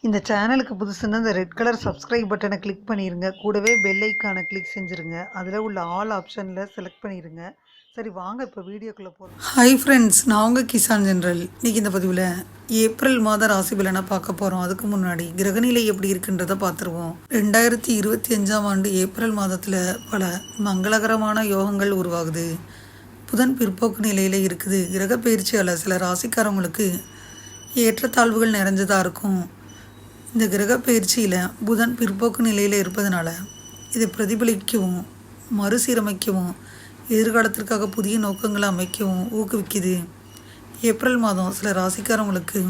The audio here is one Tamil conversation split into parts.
இந்த சேனலுக்கு புதுசுன்னா இந்த ரெட் கலர் சப்ஸ்கிரைப் பட்டனை கிளிக் பண்ணிடுங்க. கூடவே பெல் ஐக்கானை கிளிக் செஞ்சுருங்க. அதில் உள்ள ஆல் ஆப்ஷனில் செலக்ட் பண்ணிடுங்க. சரி வாங்க இப்போ வீடியோக்குள்ளே போகலாம். ஹாய் ஃப்ரெண்ட்ஸ், நான் உங்கள் கிசான் ஜென்ரல். இன்றைக்கி இந்த பதிவில் ஏப்ரல் மாத ராசி பலனை பார்க்க போகிறோம். அதுக்கு முன்னாடி கிரகநிலை எப்படி இருக்குன்றதை பார்த்துருவோம். 2025ஆம் ஆண்டு ஏப்ரல் மாதத்தில் பல மங்களகரமான யோகங்கள் உருவாகுது. புதன் பிற்போக்கு நிலையில் இருக்குது. கிரக பயிற்சியால் சில ராசிக்காரவங்களுக்கு ஏற்றத்தாழ்வுகள் நிறைஞ்சதாக இருக்கும். இந்த கிரக பயிற்சியில் புதன் பிற்போக்கு நிலையில் இருப்பதனால இதை பிரதிபலிக்கவும் மறுசீரமைக்கவும் எதிர்காலத்திற்காக புதிய நோக்கங்களை அமைக்கவும் ஊக்குவிக்குது. ஏப்ரல் மாதம் சில ராசிக்காரவங்களுக்கு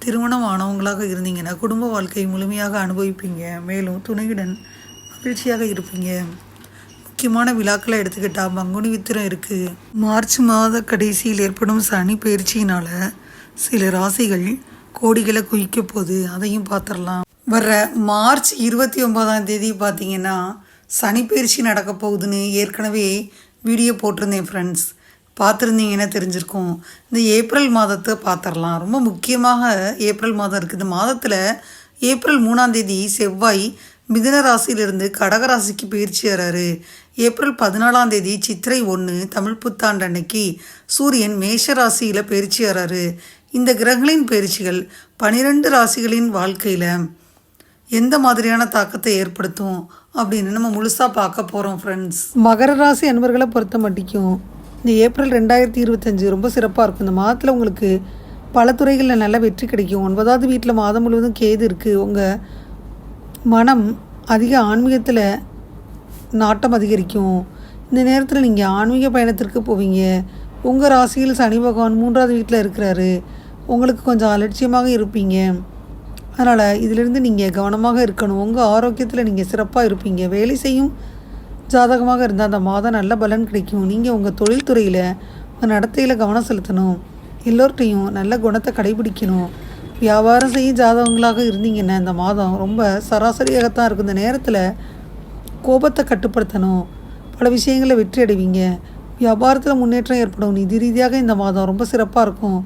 திருமணம் ஆனவங்களாக இருந்தீங்கன்னா குடும்ப வாழ்க்கையை முழுமையாக அனுபவிப்பீங்க. மேலும் துணையுடன் மகிழ்ச்சியாக இருப்பீங்க. முக்கியமான விழாக்களை எடுத்துக்கிட்டால் பங்குனி உத்திரம் இருக்குது. மார்ச் மாத கடைசியில் ஏற்படும் சனி பயிற்சியினால் சில ராசிகள் கோடிகளை குவிக்க போகுது. அதையும் பார்த்துடலாம். வர்ற மார்ச் 29ஆம் தேதி பார்த்தீங்கன்னா சனி பயிற்சி நடக்க போகுதுன்னு ஏற்கனவே வீடியோ போட்டிருந்தேன் ஃப்ரெண்ட்ஸ். பார்த்துருந்தீங்கன்னா தெரிஞ்சிருக்கும். இந்த ஏப்ரல் மாதத்தை பார்த்துடலாம். ரொம்ப முக்கியமாக ஏப்ரல் மாதம் இருக்குது. இந்த மாதத்தில் ஏப்ரல் 3ஆம் தேதி செவ்வாய் மிதுன ராசியிலிருந்து கடக ராசிக்கு பயிற்சி வர்றாரு. ஏப்ரல் 14ஆம் தேதி சித்திரை 1 தமிழ் புத்தாண்டு அன்னைக்கு சூரியன் மேஷ ராசியில் பயிற்சி வர்றாரு. இந்த கிரகங்களின் பயிற்சிகள் 12 ராசிகளின் வாழ்க்கையில் எந்த மாதிரியான தாக்கத்தை ஏற்படுத்தும் அப்படின்னு நம்ம முழுசாக பார்க்க போகிறோம் ஃப்ரெண்ட்ஸ். மகர ராசி அன்பர்களை பொறுத்த மட்டும் இந்த ஏப்ரல் 2025 ரொம்ப சிறப்பாக இருக்கும். இந்த மாதத்தில் உங்களுக்கு பல துறைகளில் நல்ல வெற்றி கிடைக்கும். 9வது வீட்டில் மாதம் முழுவதும் கேது இருக்குது. உங்கள் மனம் அதிக ஆன்மீகத்தில் நாட்டம் அதிகரிக்கும். இந்த நேரத்தில் நீங்கள் ஆன்மீக பயணத்திற்கு போவீங்க. உங்கள் ராசியில் சனி பகவான் 3வது வீட்டில் இருக்கிறாரு. உங்களுக்கு கொஞ்சம் அலட்சியமாக இருப்பீங்க. அதனால் இதிலிருந்து நீங்கள் கவனமாக இருக்கணும். உங்கள் ஆரோக்கியத்தில் நீங்கள் சிறப்பாக இருப்பீங்க. வேலை செய்யும் ஜாதகமாக இருந்தால் அந்த மாதம் நல்ல பலன் கிடைக்கும். நீங்கள் உங்கள் தொழில்துறையில் உங்கள் நடத்தையில் கவனம் செலுத்தணும். எல்லோர்கிட்டையும் நல்ல குணத்தை கடைபிடிக்கணும். வியாபாரம் செய்யும் ஜாதகங்களாக இருந்தீங்கன்னா இந்த மாதம் ரொம்ப சராசரியாகத்தான் இருக்கும். இந்த நேரத்தில் கோபத்தை கட்டுப்படுத்தணும். பல விஷயங்களில் வெற்றி அடைவீங்க. வியாபாரத்தில் முன்னேற்றம் ஏற்படும். நிதி ரீதியாக இந்த மாதம் ரொம்ப சிறப்பாக இருக்கும்.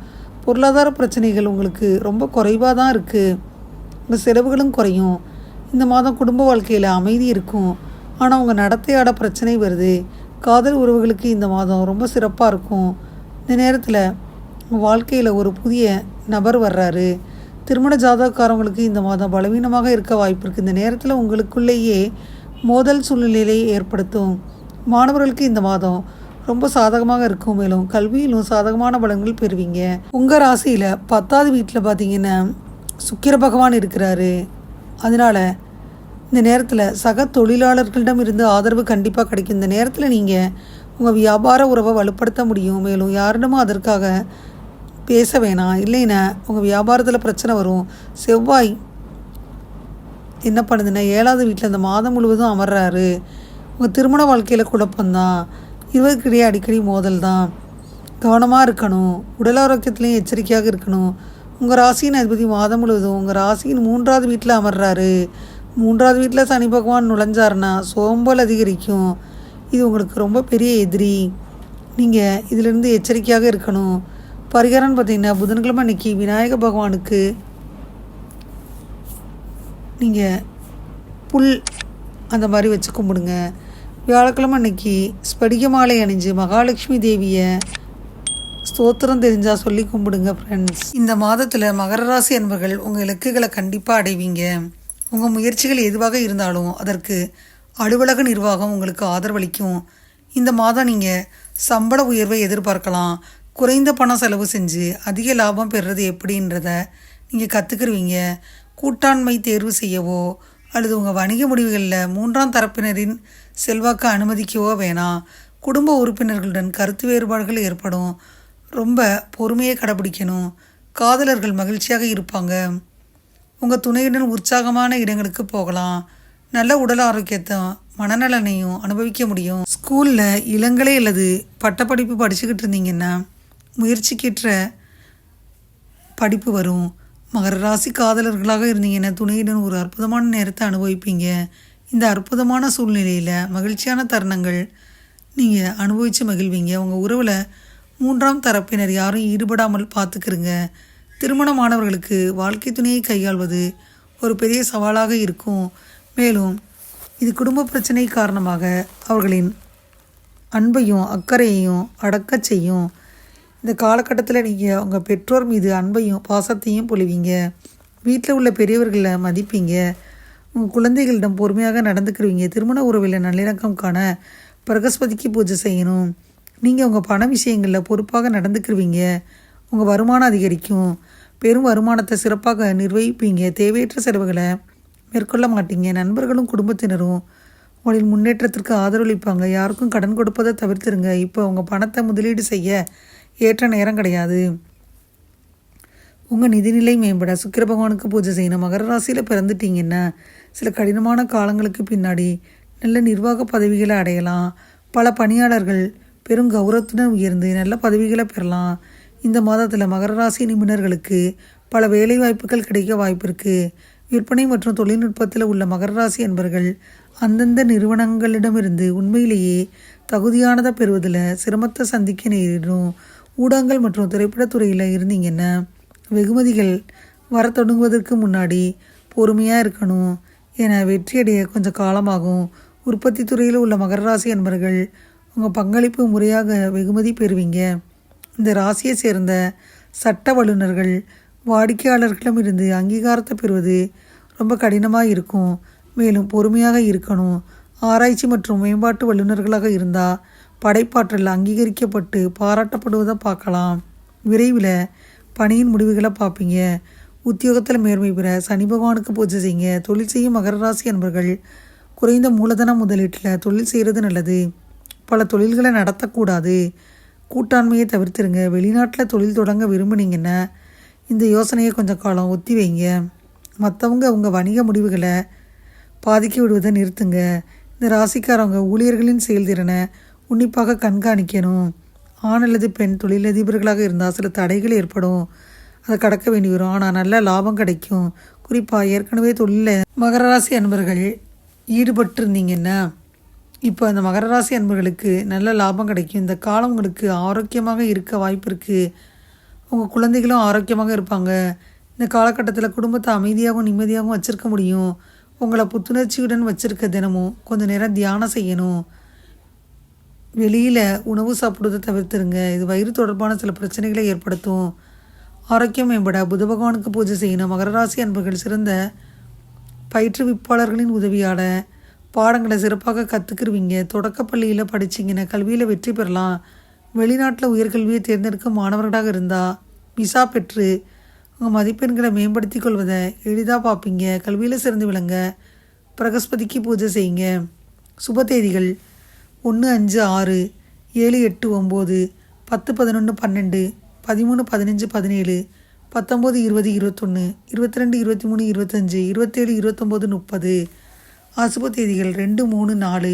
பொருளாதார பிரச்சனைகள் உங்களுக்கு ரொம்ப குறைவாக தான் இருக்குது. உங்கள் செலவுகளும் குறையும். இந்த மாதம் குடும்ப வாழ்க்கையில் அமைதி இருக்கும். ஆனால் உங்கள் நடத்தையாட பிரச்சனை வருது. காதல் உறவுகளுக்கு இந்த மாதம் ரொம்ப சிறப்பாக இருக்கும். இந்த நேரத்தில் உங்கள் வாழ்க்கையில் ஒரு புதிய நபர் வர்றாரு. திருமண ஜாதகக்காரவங்களுக்கு இந்த மாதம் பலவீனமாக இருக்க வாய்ப்பு இருக்குது. இந்த நேரத்தில் உங்களுக்குள்ளேயே மோதல் சூழ்நிலையை ஏற்படுத்தும். மாணவர்களுக்கு இந்த மாதம் ரொம்ப சாதகமாக இருக்கும். மேலும் கல்வியிலும் சாதகமான பலன்கள் பெறுவீங்க. உங்கள் ராசியில் 10வது வீட்டில் பார்த்தீங்கன்னா சுக்கிர பகவான் இருக்கிறாரு. அதனால் இந்த நேரத்தில் சக தொழிலாளர்களிடம் இருந்து ஆதரவு கண்டிப்பாக கிடைக்கும். இந்த நேரத்தில் நீங்கள் உங்கள் வியாபார உறவை வலுப்படுத்த முடியும். மேலும் யாரிடமும் அதற்காக பேச வேணாம். இல்லைன்னா உங்கள் வியாபாரத்தில் பிரச்சனை வரும். செவ்வாய் என்ன பண்ணுதுன்னா 7வது வீட்டில் இந்த மாதம் முழுவதும் அமர்றாரு. உங்கள் திருமண வாழ்க்கையில் குழப்பம்தான். இருவருக்கிடையே அடிக்கடி மோதல் தான். கவனமாக இருக்கணும். உடல் ஆரோக்கியத்துலேயும் எச்சரிக்கையாக இருக்கணும். உங்கள் ராசியின் அதிபதி மாதம் முழுவதும் உங்கள் ராசியின் 3வது வீட்டில் அமர்றாரு. 3வது வீட்டில் சனி பகவான் நுழைஞ்சாருன்னா சோம்பல் அதிகரிக்கும். இது உங்களுக்கு ரொம்ப பெரிய எதிரி. நீங்கள் இதிலிருந்து எச்சரிக்கையாக இருக்கணும். பரிகாரம்னு பார்த்தீங்கன்னா புதன்கிழமை அன்னைக்கு விநாயக பகவானுக்கு நீங்கள் புல் அந்த மாதிரி வச்சு கும்பிடுங்க. வியாழக்கிழமை அன்னைக்கு ஸ்படிக மாலை அணிஞ்சு மகாலட்சுமி தேவியை ஸ்தோத்திரம் தெரிஞ்சால் சொல்லி கும்பிடுங்க ஃப்ரெண்ட்ஸ். இந்த மாதத்தில் மகர ராசி அன்பர்கள் உங்கள் இலக்குகளை கண்டிப்பாக அடைவீங்க. உங்கள் முயற்சிகள் எதுவாக இருந்தாலும் அதற்கு அலுவலக நிர்வாகம் உங்களுக்கு ஆதரவளிக்கும். இந்த மாதம் நீங்கள் சம்பள உயர்வை எதிர்பார்க்கலாம். குறைந்த பணம் செலவு செஞ்சு அதிக லாபம் பெறுறது எப்படின்றத நீங்கள் கற்றுக்குருவீங்க. கூட்டாண்மை தேர்வு செய்யவோ அல்லது உங்கள் வணிக முடிவுகளில் 3ஆம் தரப்பினரின் செல்வாக்கு அனுமதிக்கவோ வேணாம். குடும்ப உறுப்பினர்களுடன் கருத்து வேறுபாடுகள் ஏற்படும். ரொம்ப பொறுமையை கடைபிடிக்கணும். காதலர்கள் மகிழ்ச்சியாக இருப்பாங்க. உங்கள் துணையுடன் உற்சாகமான இடங்களுக்கு போகலாம். நல்ல உடல் ஆரோக்கியத்தை மனநலனையும் அனுபவிக்க முடியும். ஸ்கூலில் இளங்கலை அல்லது பட்டப்படிப்பு படிச்சுக்கிட்டு இருந்தீங்கன்னா முயற்சிக்கேற்ற படிப்பு வரும். மகர ராசி காதலர்களாக இருந்தீங்கன்னா துணையுடன் ஒரு அற்புதமான நேரத்தை அனுபவிப்பீங்க. இந்த அற்புதமான சூழ்நிலையில் மகிழ்ச்சியான தருணங்கள் நீங்கள் அனுபவித்து மகிழ்வீங்க. உங்கள் உறவில் 3ஆம் தரப்பினர் யாரும் ஈடுபடாமல் பார்த்துக்கிறங்க. திருமணமானவர்களுக்கு வாழ்க்கை துணையை கையாள்வது ஒரு பெரிய சவாலாக இருக்கும். மேலும் இது குடும்ப பிரச்சனை காரணமாக அவர்களின் அன்பையும் அக்கறையையும் அடக்க செய்யும். இந்த காலகட்டத்தில் நீங்கள் உங்கள் பெற்றோர் மீது அன்பையும் பாசத்தையும் பொழிவீங்க. வீட்டில் உள்ள பெரியவர்களை மதிப்பீங்க. உங்கள் குழந்தைகளிடம் பொறுமையாக நடந்துக்கிருவீங்க. திருமண உறவில் நல்லிணக்கம் காண பிரகஸ்பதிக்கு பூஜை செய்யணும். நீங்கள் உங்கள் பண விஷயங்களில் பொறுப்பாக நடந்துக்கிருவீங்க. உங்கள் வருமானம் அதிகரிக்கும். பெரும் வருமானத்தை சிறப்பாக நிர்வகிப்பீங்க. தேவையற்ற செலவுகளை மேற்கொள்ள மாட்டீங்க. நண்பர்களும் குடும்பத்தினரும் உங்களின் முன்னேற்றத்திற்கு ஆதரவளிப்பாங்க. யாருக்கும் கடன் கொடுப்பதை தவிர்த்துருங்க. இப்போ உங்கள் பணத்தை முதலீடு செய்ய ஏற்ற நேரம் கிடையாது. உங்கள் நிதிநிலை மேம்பட சுக்கிர பகவானுக்கு பூஜை செய்யணும். மகர ராசியில் பிறந்துட்டீங்கன்னா சில கடினமான காலங்களுக்கு பின்னாடி நல்ல நிர்வாக பதவிகளை அடையலாம். பல பணியாளர்கள் பெரும் கௌரவத்துடன் உயர்ந்து நல்ல பதவிகளை பெறலாம். இந்த மாதத்தில் மகர ராசி நிபுணர்களுக்கு பல வேலை வாய்ப்புகள் கிடைக்க வாய்ப்பு இருக்குது. விற்பனை மற்றும் தொழில்நுட்பத்தில் உள்ள மகர ராசி அன்பர்கள் அந்தந்த நிறுவனங்களிடமிருந்து உண்மையிலேயே தகுதியானதை பெறுவதில் சிரமத்தை சந்திக்க நேரிடும். ஊடகங்கள் மற்றும் திரைப்படத்துறையில் இருந்தீங்கன்னா வெகுமதிகள் வர தொடங்குவதற்கு முன்னாடி பொறுமையாக இருக்கணும். என வெற்றியடைய கொஞ்சம் காலமாகும். உற்பத்தி துறையில் உள்ள மகர ராசி அன்பர்கள் உங்கள் பங்களிப்பு முறையாக வெகுமதி பெறுவீங்க. இந்த ராசியை சேர்ந்த சட்ட வல்லுநர்கள் வாடிக்கையாளர்களிடமிருந்து அங்கீகாரத்தை பெறுவது ரொம்ப கடினமாக இருக்கும். மேலும் பொறுமையாக இருக்கணும். ஆராய்ச்சி மற்றும் மேம்பாட்டு வல்லுநர்களாக இருந்தால் படைப்பாற்றல் அங்கீகரிக்கப்பட்டு பாராட்டப்படுவதை பார்க்கலாம். விரைவில் பணியின் முடிவுகளை பார்ப்பீங்க. உத்தியோகத்தில் மேன்மை பெற சனி பகவானுக்கு பூஜை செய்யுங்க. தொழில் செய்யும் மகர ராசி அன்பர்கள் குறைந்த மூலதன முதலீட்டில் தொழில் செய்கிறது நல்லது. பல தொழில்களை நடத்தக்கூடாது. கூட்டாண்மையை தவிர்த்துருங்க. வெளிநாட்டில் தொழில் தொடங்க விரும்புனீங்கன்னா இந்த யோசனையை கொஞ்சம் காலம் ஒத்தி வைங்க. மற்றவங்க உங்கள் வணிக முடிவுகளை பாதிக்க விடுவதை நிறுத்துங்க. இந்த ராசிக்காரவங்க ஊழியர்களின் செயல்திறனை உன்னிப்பாக கண்காணிக்கணும். ஆண் அல்லது பெண் தொழிலதிபர்களாக இருந்தால் சில தடைகள் ஏற்படும். அதை கடக்க வேண்டி வரும். ஆனால் நல்ல லாபம் கிடைக்கும். குறிப்பாக ஏற்கனவே தொழிலில் மகர ராசி அன்பர்கள் ஈடுபட்டு இருந்தீங்கன்னா இப்போ அந்த மகர ராசி அன்பர்களுக்கு நல்ல லாபம் கிடைக்கும். இந்த காலம் உங்களுக்கு ஆரோக்கியமாக இருக்க வாய்ப்பு இருக்குது. உங்கள் குழந்தைகளும் ஆரோக்கியமாக இருப்பாங்க. இந்த காலகட்டத்தில் குடும்பத்தை அமைதியாகவும் நிம்மதியாகவும் வச்சுருக்க முடியும். உங்களை புத்துணர்ச்சியுடன் வச்சுருக்க தினமும் கொஞ்சம் நேரம் தியானம் செய்யணும். வெளியில் உணவு சாப்பிடுவதை தவிர்த்துருங்க. இது வயிறு தொடர்பான சில பிரச்சனைகளை ஏற்படுத்தும். ஆரோக்கியம் மேம்பட புத பகவானுக்கு பூஜை செய்யணும். மகர ராசி அன்பர்கள் சிறந்த பயிற்றுவிப்பாளர்களின் உதவியால் பாடங்களை சிறப்பாக கற்றுக்குருவீங்க. தொடக்கப்பள்ளியில் படிச்சிங்கன்னா கல்வியில் வெற்றி பெறலாம். வெளிநாட்டில் உயர்கல்வியை தேர்ந்தெடுக்கும் மாணவர்களாக இருந்தால் விசா பெற்று உங்கள் மதிப்பெண்களை மேம்படுத்தி கொள்வதை எளிதாக பார்ப்பீங்க. கல்வியில் சிறந்து விளங்க பிரகஸ்பதிக்கு பூஜை செய்யுங்க. சுப தேதிகள் 1-5-6, 7-8-9, 10-11-12, 13-15-17, 19-20-21, 22-23-25, 27-29-30. அசுப தேதிகள் 2-3-4,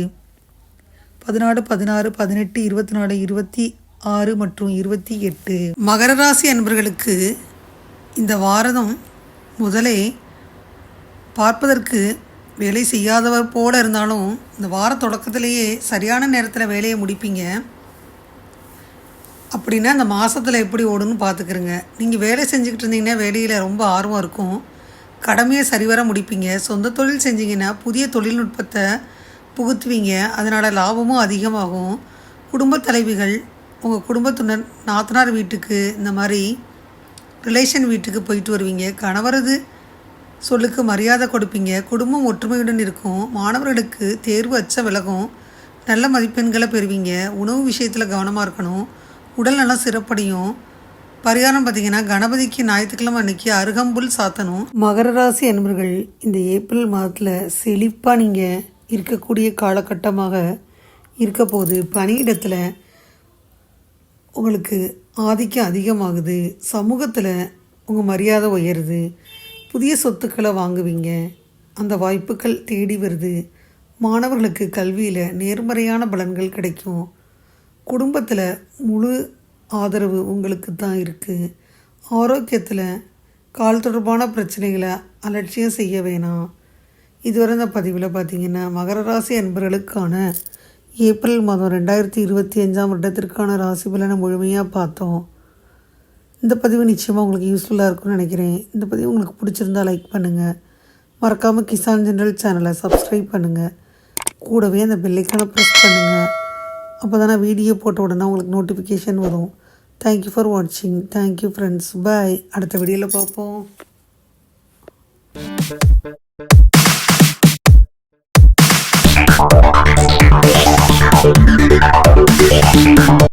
14-16, 18, 24, 26 மற்றும் 28. மகர ராசி அன்பர்களுக்கு இந்த வாரம் முதலே பார்ப்பதற்கு வேலை செய்யாதவர் போல இருந்தாலும் இந்த வார தொடக்கத்திலேயே சரியான நேரத்தில் வேலையை முடிப்பீங்க. அப்படின்னா இந்த மாதத்தில் எப்படி ஓடுன்னு பார்த்துக்கிறங்க. நீங்கள் வேலை செஞ்சுக்கிட்டு இருந்தீங்கன்னா வேலையில் ரொம்ப ஆர்வம் இருக்கும். கடமையை சரிவர முடிப்பீங்க. சொந்த தொழில் செஞ்சிங்கன்னா புதிய தொழில்நுட்பத்தை புகுத்துவீங்க. அதனால் லாபமும் அதிகமாகும். குடும்ப தலைவிகள் உங்கள் குடும்பத்துடன் நாத்தனார் வீட்டுக்கு இந்த மாதிரி ரிலேஷன் வீட்டுக்கு போயிட்டு வருவீங்க. கணவரது சொல்லுக்கு மரியாதை கொடுப்பீங்க. குடும்பம் ஒற்றுமையுடன் இருக்கும். மாணவர்களுக்கு தேர்வு அச்சம் விலகும். நல்ல மதிப்பெண்களை பெறுவீங்க. உணவு விஷயத்தில் கவனமாக இருக்கணும். உடல் நலம் சிறப்படையும். பரிகாரம் பார்த்திங்கன்னா கணபதிக்கு ஞாயிற்றுக்கிழமை அன்றைக்கி அருகம்புல் சாத்தணும். மகர ராசி அன்பர்கள் இந்த ஏப்ரல் மாதத்தில் செழிப்பாக நீங்கள் இருக்கக்கூடிய காலகட்டமாக இருக்க போகுது. பணியிடத்தில் உங்களுக்கு ஆதிக்கம் அதிகமாகுது. சமூகத்தில் உங்கள் மரியாதை உயருது. புதிய சொத்துக்களை வாங்குவீங்க. அந்த வாய்ப்புகள் தேடி வருது. மாணவர்களுக்கு கல்வியில் நேர்மறையான பலன்கள் கிடைக்கும். குடும்பத்தில் முழு ஆதரவு உங்களுக்கு தான் இருக்குது. ஆரோக்கியத்தில் கால் தொடர்பான பிரச்சனைகளை அலட்சியம் செய்ய வேணாம். இதுவரை இந்த பதிவில் பார்த்திங்கன்னா மகர ராசி அன்பர்களுக்கான ஏப்ரல் மாதம் 2025 வருடத்திற்கான ராசி பலனை முழுமையாக பார்த்தோம். இந்த பதிவு நிச்சயமாக உங்களுக்கு யூஸ்ஃபுல்லாக இருக்கும்னு நினைக்கிறேன். இந்த பதிவு உங்களுக்கு பிடிச்சிருந்தா லைக் பண்ணுங்கள். மறக்காமல் கிசான் ஜென்ரல் சேனலை சப்ஸ்கிரைப் பண்ணுங்கள். கூடவே அந்த பெல்லைக்கான ப்ரெஸ் பண்ணுங்கள். அப்போ தானே வீடியோ போட்ட உடனே உங்களுக்கு நோட்டிஃபிகேஷன் வரும். தேங்க்யூ ஃபார் வாட்சிங். Thank you friends. பாய். அடுத்த வீடியோவில் பார்ப்போம்.